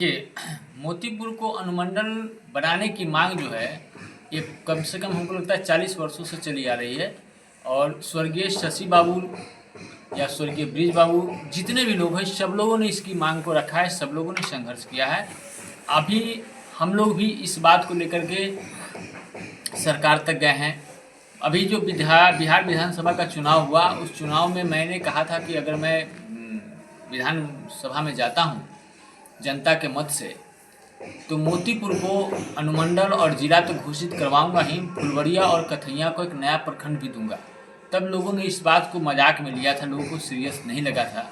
ये मोतीपुर को अनुमंडल बनाने की मांग जो है ये कम से कम हमको लगता है 40 वर्षों से चली आ रही है। और स्वर्गीय शशि बाबू या स्वर्गीय ब्रिज बाबू जितने भी लोग हैं सब लोगों ने इसकी मांग को रखा है, सब लोगों ने संघर्ष किया है। अभी हम लोग भी इस बात को लेकर के सरकार तक गए हैं। अभी जो बिहार विधानसभा का चुनाव हुआ उस चुनाव में मैंने कहा था कि अगर मैं विधानसभा में जाता हूँ जनता के मत से तो मोतीपुर को अनुमंडल और जिला तो घोषित करवाऊंगा ही, फुलवरिया और कथैया को एक नया प्रखंड भी दूंगा। तब लोगों ने इस बात को मजाक में लिया था, लोगों को सीरियस नहीं लगा था।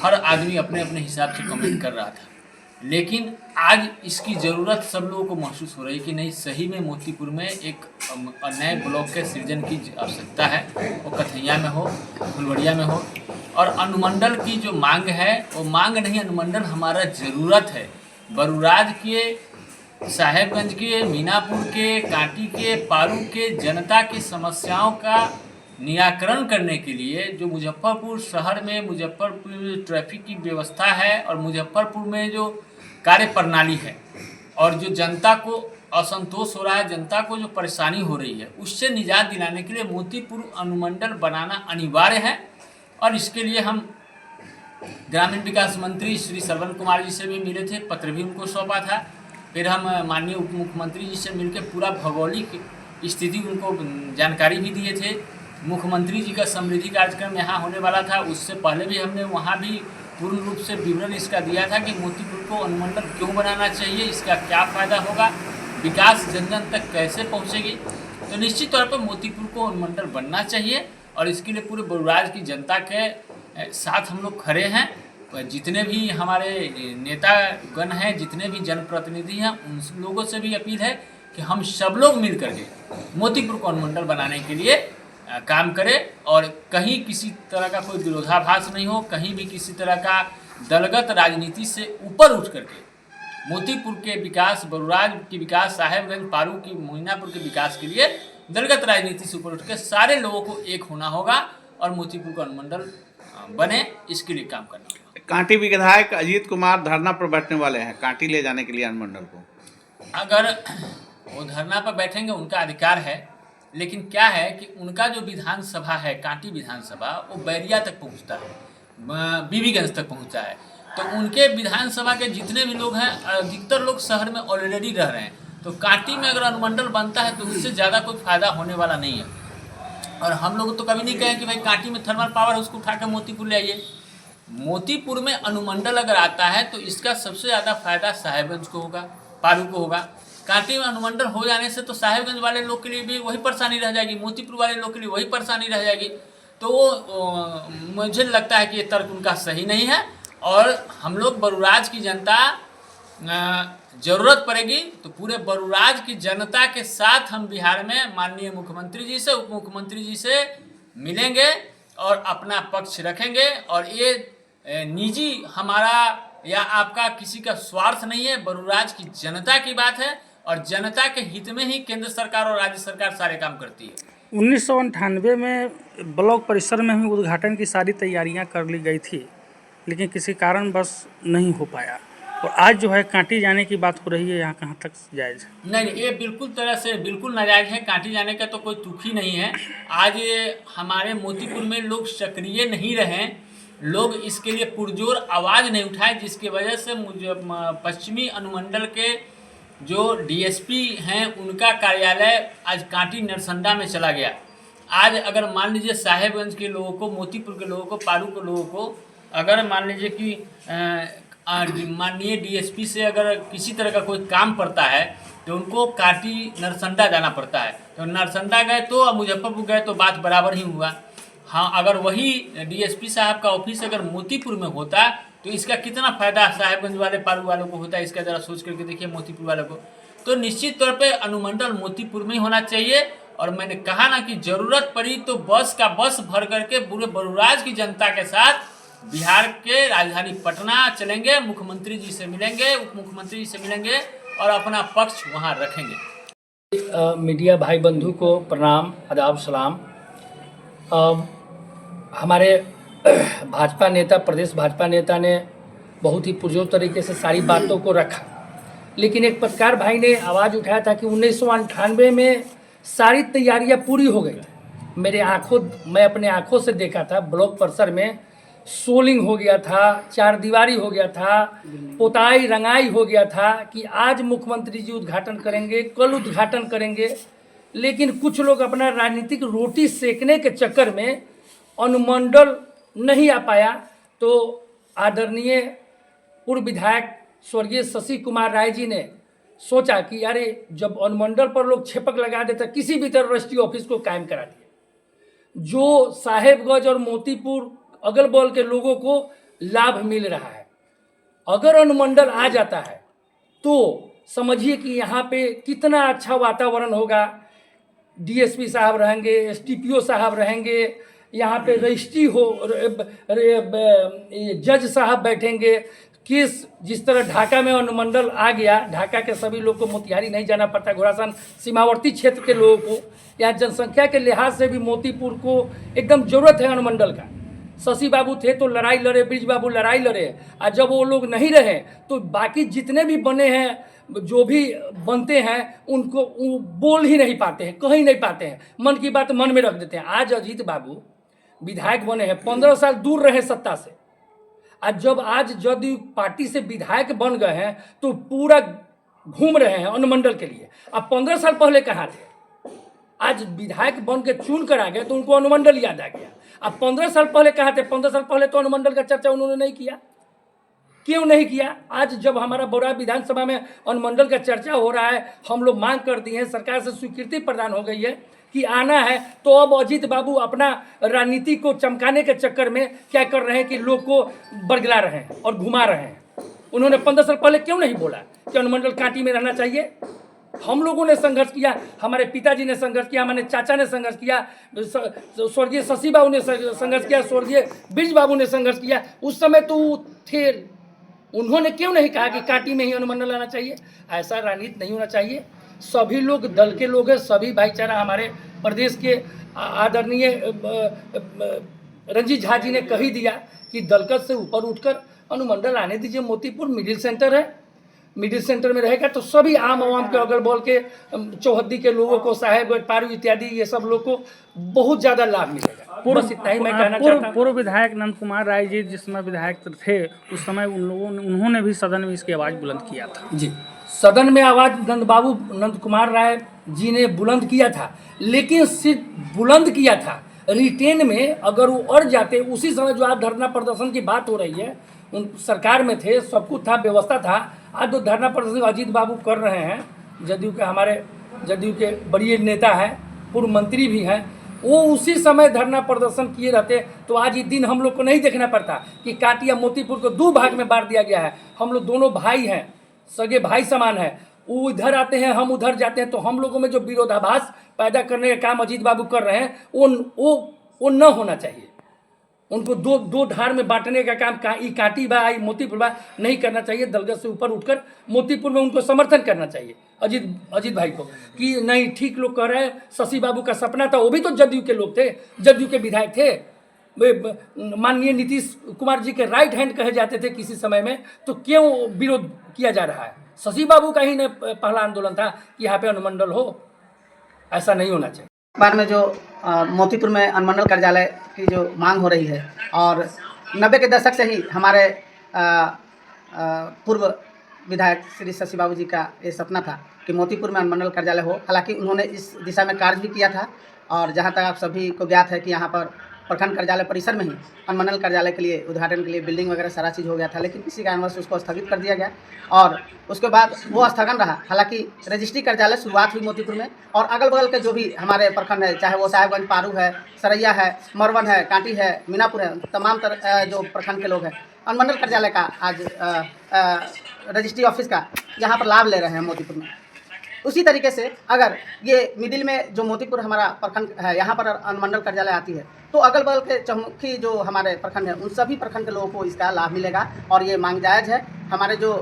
हर आदमी अपने अपने हिसाब से कमेंट कर रहा था। लेकिन आज इसकी ज़रूरत सब लोगों को महसूस हो रही है कि नहीं, सही में मोतीपुर में एक नए ब्लॉक के सृजन की आवश्यकता है, वो कथैया में हो, फुलवरिया में हो। और अनुमंडल की जो मांग है वो मांग नहीं, अनुमंडल हमारा ज़रूरत है। बरूराज के, साहेबगंज के, मीनापुर के, कांटी के, पारू के जनता की समस्याओं का निराकरण करने के लिए जो मुजफ्फरपुर शहर में मुजफ्फरपुर ट्रैफिक की व्यवस्था है और मुजफ्फरपुर में जो कार्य प्रणाली है और जो जनता को असंतोष हो रहा है, जनता को जो परेशानी हो रही है, उससे निजात दिलाने के लिए मोतीपुर अनुमंडल बनाना अनिवार्य है। और इसके लिए हम ग्रामीण विकास मंत्री श्री श्रवण कुमार जी से भी मिले थे, पत्र भी उनको सौंपा था। फिर हम माननीय उप मुख्यमंत्री जी से मिलकर पूरा भौगोलिक स्थिति उनको जानकारी भी दिए थे। मुख्यमंत्री जी का समृद्धि कार्यक्रम यहाँ होने वाला था, उससे पहले भी हमने वहाँ भी पूर्ण रूप से विवरण इसका दिया था कि मोतीपुर को अनुमंडल क्यों बनाना चाहिए, इसका क्या फ़ायदा होगा, विकास जन जन तक कैसे पहुँचेगी। तो निश्चित तौर पर मोतीपुर को अनुमंडल बनना चाहिए और इसके लिए पूरे बरूराज की जनता के साथ हम लोग खड़े हैं। जितने भी हमारे नेतागण हैं, जितने भी जनप्रतिनिधि हैं, उन लोगों से भी अपील है कि हम सब लोग मिल करके मोतीपुर को अनुमंडल बनाने के लिए काम करें और कहीं किसी तरह का कोई विरोधाभास नहीं हो, कहीं भी किसी तरह का दलगत राजनीति से ऊपर उठ करके मोतीपुर के विकास, बरूराज के विकास, साहेबगंज, पारू की, मीनापुर के विकास के लिए दलगत राजनीति से ऊपर उठ के सारे लोगों को एक होना होगा और मोतीपुर का अनुमंडल बने, इसके लिए काम करना होगा। कांटी विधायक अजीत कुमार धरना पर बैठने वाले हैं कांटी ले जाने के लिए अनुमंडल को। अगर वो धरना पर बैठेंगे उनका अधिकार है, लेकिन क्या है कि उनका जो विधानसभा है कांटी विधानसभा वो बैरिया तक पहुंचता है, बीबीगंज तक पहुंचता है। तो उनके विधानसभा के जितने भी लोग हैं अधिकतर लोग शहर में ऑलरेडी रह रहे हैं। तो कांटी में अगर अनुमंडल बनता है तो उससे ज़्यादा कोई फायदा होने वाला नहीं है। और हम लोग तो कभी नहीं कहें कि भाई कांटी में थर्मल पावर है उसको उठा कर मोतीपुर ले आइए। मोतीपुर में अनुमंडल अगर आता है तो इसका सबसे ज़्यादा फायदा साहेबगंज को होगा, पारू को होगा। कांटी में अनुमंडल हो जाने से तो साहेबगंज वाले लोग के लिए भी वही परेशानी रह जाएगी, मोतीपुर वाले लोग के लिए वही परेशानी रह जाएगी। तो वो मुझे लगता है कि ये तर्क उनका सही नहीं है। और हम लोग बरूराज की जनता, ज़रूरत पड़ेगी तो पूरे बरूराज की जनता के साथ हम बिहार में माननीय मुख्यमंत्री जी से, उप मुख्यमंत्री जी से मिलेंगे और अपना पक्ष रखेंगे। और ये निजी हमारा या आपका किसी का स्वार्थ नहीं है, बरूराज की जनता की बात है और जनता के हित में ही केंद्र सरकार और राज्य सरकार सारे काम करती है। 1998 में ब्लॉक परिसर में ही उद्घाटन की सारी तैयारियां कर ली गई थी, लेकिन किसी कारणवश नहीं हो पाया। और आज जो है कांटी जाने की बात हो रही है, यहाँ कहाँ तक जायज़ है? नहीं, ये बिल्कुल तरह से बिल्कुल नाजायज़ है। कांटी जाने का तो कोई तुक ही नहीं है। आज हमारे मोतीपुर में लोग सक्रिय नहीं रहे, लोग इसके लिए पुरजोर आवाज़ नहीं उठाए, जिसकी वजह से मुझे पश्चिमी अनुमंडल के जो डीएसपी हैं उनका कार्यालय आज कांटी नरसंडा में चला गया। आज अगर मान लीजिए साहेबगंज के लोगों को, मोतीपुर के लोगों को, पारू के लोगों को अगर मान लीजिए कि माननीय डीएसपी से अगर किसी तरह का कोई काम पड़ता है तो उनको कांटी नरसंडा जाना पड़ता है। तो नरसंडा गए तो मुजफ्फरपुर गए तो बात बराबर ही हुआ। हाँ, अगर वही डीएसपी साहब का ऑफिस अगर मोतीपुर में होता तो इसका कितना फ़ायदा साहेबगंज वाले, पारू वालों को होता है, इसका ज़रा सोच करके देखिए मोतीपुर वालों को। तो निश्चित तौर पे अनुमंडल मोतीपुर में ही होना चाहिए। और मैंने कहा ना कि ज़रूरत पड़ी तो बस का बस भर करके पूरे बरूराज की जनता के साथ बिहार के राजधानी पटना चलेंगे, मुख्यमंत्री जी से मिलेंगे, उप मुख्यमंत्री जी से मिलेंगे और अपना पक्ष वहाँ रखेंगे। मीडिया भाई बंधु को प्रणाम, आदाब, सलाम। हमारे भाजपा नेता, प्रदेश भाजपा नेता ने बहुत ही पुरजोर तरीके से सारी बातों को रखा। लेकिन एक पत्रकार भाई ने आवाज़ उठाया था कि 1998 में सारी तैयारियां पूरी हो गई थी। मैं अपने आँखों से देखा था, ब्लॉक परिसर में सोलिंग हो गया था, चार दीवारी हो गया था, पोताई रंगाई हो गया था कि आज मुख्यमंत्री जी उद्घाटन करेंगे, कल उद्घाटन करेंगे। लेकिन कुछ लोग अपना राजनीतिक रोटी सेकने के चक्कर में अनुमंडल नहीं आ पाया। तो आदरणीय पूर्व विधायक स्वर्गीय शशि कुमार राय जी ने सोचा कि अरे जब अनुमंडल पर लोग छेपक लगा देते, किसी भी तरह रजिस्ट्री ऑफिस को कायम करा दिया। जो साहेबगंज और मोतीपुर अगल बगल के लोगों को लाभ मिल रहा है। अगर अनुमंडल आ जाता है तो समझिए कि यहाँ पे कितना अच्छा वातावरण होगा। डीएसपी साहब रहेंगे, एसटीपीओ साहब रहेंगे, यहाँ पे रजिस्ट्री जज साहब बैठेंगे। केस जिस तरह ढाका में अनुमंडल आ गया, ढाका के सभी लोग को मोतिहारी नहीं जाना पड़ता, घोड़ासान सीमावर्ती क्षेत्र के लोगों को, या जनसंख्या के लिहाज से भी मोतीपुर को एकदम जरूरत है अनुमंडल का। शशि बाबू थे तो लड़ाई लड़े, ब्रिज बाबू लड़ाई लड़े, और जब वो लोग नहीं रहे तो बाकी जितने भी बने हैं, जो भी बनते हैं, उनको बोल ही नहीं पाते हैं, कह ही नहीं पाते हैं, मन की बात मन में रख देते हैं। आज अजीत बाबू विधायक बने हैं, 15 साल दूर रहे सत्ता से, आज जब आज जदयू पार्टी से विधायक बन गए हैं तो पूरा घूम रहे हैं अनुमंडल के लिए। अब 15 साल पहले कहाँ थे? आज विधायक बन के चुन कर आ गए तो उनको अनुमंडल याद आ गया। अब 15 साल पहले कहाँ थे? 15 साल पहले तो अनुमंडल का चर्चा उन्होंने नहीं किया। क्यों नहीं किया? आज जब हमारा बड़ा विधानसभा में अनुमंडल का चर्चा हो रहा है, हम लोग मांग कर दिए हैं, सरकार से स्वीकृति प्रदान हो गई है कि आना है, तो अब अजीत बाबू अपना राजनीति को चमकाने के चक्कर में क्या कर रहे हैं कि लोग को बरगला रहे हैं और घुमा रहे हैं। उन्होंने 15 साल पहले क्यों नहीं बोला कि अनुमंडल कांटी में रहना चाहिए? हम लोगों ने संघर्ष किया, हमारे पिताजी ने संघर्ष किया, हमारे चाचा ने संघर्ष किया, स्वर्गीय शशि बाबू ने संघर्ष किया, स्वर्गीय ब्रिज बाबू ने संघर्ष किया। उस समय तो थे, उन्होंने क्यों नहीं कहा कि कांटी में ही अनुमंडल आना चाहिए? ऐसा राजनीति नहीं होना चाहिए। सभी लोग दल के लोग हैं, सभी भाईचारा हमारे प्रदेश के आदरणीय रंजीत झा जी ने कही दिया कि दलगत से ऊपर उठकर अनुमंडल आने दीजिए। मोतीपुर मिडिल सेंटर है, मिडिल सेंटर में रहेगा तो सभी आम आवाम के अगल बगल के चौहद्दी के लोगों को, साहेबगंज पारू इत्यादि ये सब लोग को बहुत ज़्यादा लाभ मिलेगा। बस इतना ही मैं कहना चाहता हूँ। पूर्व विधायक नंद कुमार राय जी जिस समय विधायक थे, उस समय उन्होंने भी सदन में इसकी आवाज़ बुलंद किया था। जी, सदन में आवाज़ नंद कुमार राय जी ने बुलंद किया था, लेकिन सिर्फ बुलंद किया था। रिटेन में अगर वो अड़ जाते, उसी समय जो आज धरना प्रदर्शन की बात हो रही है, उन सरकार में थे, सब कुछ था, व्यवस्था था। आज जो धरना प्रदर्शन अजीत बाबू कर रहे हैं, जदयू के हमारे जदयू के बड़े नेता हैं, पूर्व मंत्री भी हैं, वो उसी समय धरना प्रदर्शन किए रहते तो आज ये दिन हम लोग को नहीं देखना पड़ता कि काटी या मोतीपुर को 2 भाग में बांट दिया गया है। हम लोग दोनों भाई हैं, सगे भाई समान है। वो इधर आते हैं, हम उधर जाते हैं, तो हम लोगों में जो विरोधाभास पैदा करने का काम अजीत बाबू कर रहे हैं वो न होना चाहिए। उनको दो धार में बांटने का काम काटी बा मोतीपुर बा नहीं करना चाहिए। दलगत से ऊपर उठकर मोतीपुर में उनको समर्थन करना चाहिए अजीत भाई को कि नहीं, ठीक लोग कह रहे हैं। शशि बाबू का सपना था, वो भी तो जदयू के लोग थे, जदयू के विधायक थे, माननीय नीतीश कुमार जी के राइट हैंड कहे जाते थे किसी समय में, तो क्यों विरोध किया जा रहा है? शशि बाबू का ही ने पहला आंदोलन था कि यहाँ पे अनुमंडल हो, ऐसा नहीं होना चाहिए। बार में जो मोतीपुर में अनुमंडल कार्यालय की जो मांग हो रही है, और 90 के दशक से ही हमारे पूर्व विधायक श्री शशि बाबू जी का ये सपना था कि मोतीपुर में अनुमंडल कार्यालय हो। हालांकि उन्होंने इस दिशा में कार्य भी किया था, और जहां तक आप सभी को ज्ञात है कि यहां पर प्रखंड कार्यालय परिसर में ही अनुमंडल कार्यालय के लिए उद्घाटन के लिए बिल्डिंग वगैरह सारा चीज़ हो गया था, लेकिन किसी कारणवश उसको स्थगित कर दिया गया और उसके बाद वो स्थगन रहा। हालांकि रजिस्ट्री कार्यालय शुरुआत हुई मोतीपुर में, और अगल बगल के जो भी हमारे प्रखंड है, चाहे वो साहेबगंज, पारू है, सरैया है, मरवन है, कांटी है, मीनापुर है, तमाम जो प्रखंड के लोग हैं अनुमंडल कार्यालय का आज रजिस्ट्री ऑफिस का यहाँ पर लाभ ले रहे हैं मोतीपुर में। उसी तरीके से अगर ये मिडिल में जो मोतीपुर हमारा प्रखंड है, यहाँ पर अनुमंडल कार्यालय आती है, तो अगल बगल के चौमुखी जो हमारे प्रखंड हैं, उन सभी प्रखंड के लोगों को इसका लाभ मिलेगा, और ये मांग जायज़ है। हमारे जो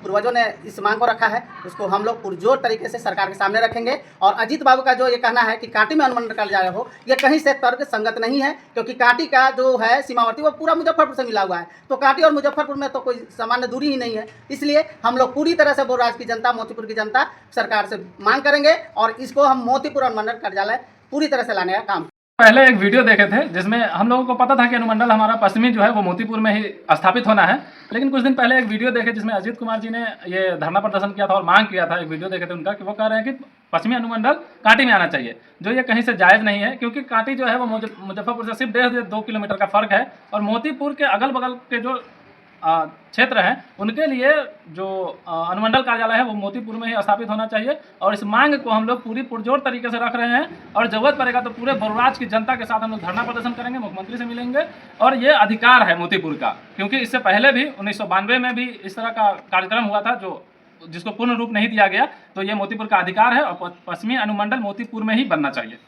पूर्वजों ने इस मांग को रखा है उसको हम लोग पुरजोर तरीके से सरकार के सामने रखेंगे। और अजीत बाबू का जो ये कहना है कि कांटी में अनुमंडल कार्यालय हो, ये कहीं से तर्क संगत नहीं है, क्योंकि कांटी का जो है सीमावर्ती वो पूरा मुजफ्फरपुर से मिला हुआ है। तो कांटी और मुजफ्फरपुर में तो कोई सामान्य दूरी ही नहीं है। इसलिए हम लोग पूरी तरह से बोराज की जनता, मोतीपुर की जनता सरकार से मांग करेंगे और इसको हम मोतीपुर अनुमंडल कार्यालय पूरी तरह से लाने का काम। पहले एक वीडियो देखे थे जिसमें हम लोगों को पता था कि अनुमंडल हमारा पश्चिमी जो है वो मोतीपुर में ही स्थापित होना है, लेकिन कुछ दिन पहले एक वीडियो देखे जिसमें अजीत कुमार जी ने ये धरना प्रदर्शन किया था और मांग किया था। एक वीडियो देखे थे उनका कि वो कह रहे हैं कि पश्चिमी अनुमंडल कांटी में आना चाहिए, जो ये कहीं से जायज़ नहीं है, क्योंकि कांटी जो है वो मुजफ्फरपुर से सिर्फ 1.5-2 किलोमीटर का फर्क है और मोतीपुर के अगल बगल के जो क्षेत्र हैं उनके लिए जो अनुमंडल कार्यालय है वो मोतीपुर में ही स्थापित होना चाहिए। और इस मांग को हम लोग पूरी पुरजोर तरीके से रख रहे हैं और ज़रूरत पड़ेगा तो पूरे बलराज की जनता के साथ हम लोग धरना प्रदर्शन करेंगे, मुख्यमंत्री से मिलेंगे। और ये अधिकार है मोतीपुर का, क्योंकि इससे पहले भी 1992 में भी इस तरह का कार्यक्रम हुआ था जो जिसको पूर्ण रूप नहीं दिया गया। तो ये मोतीपुर का अधिकार है और पश्चिमी अनुमंडल मोतीपुर में ही बनना चाहिए।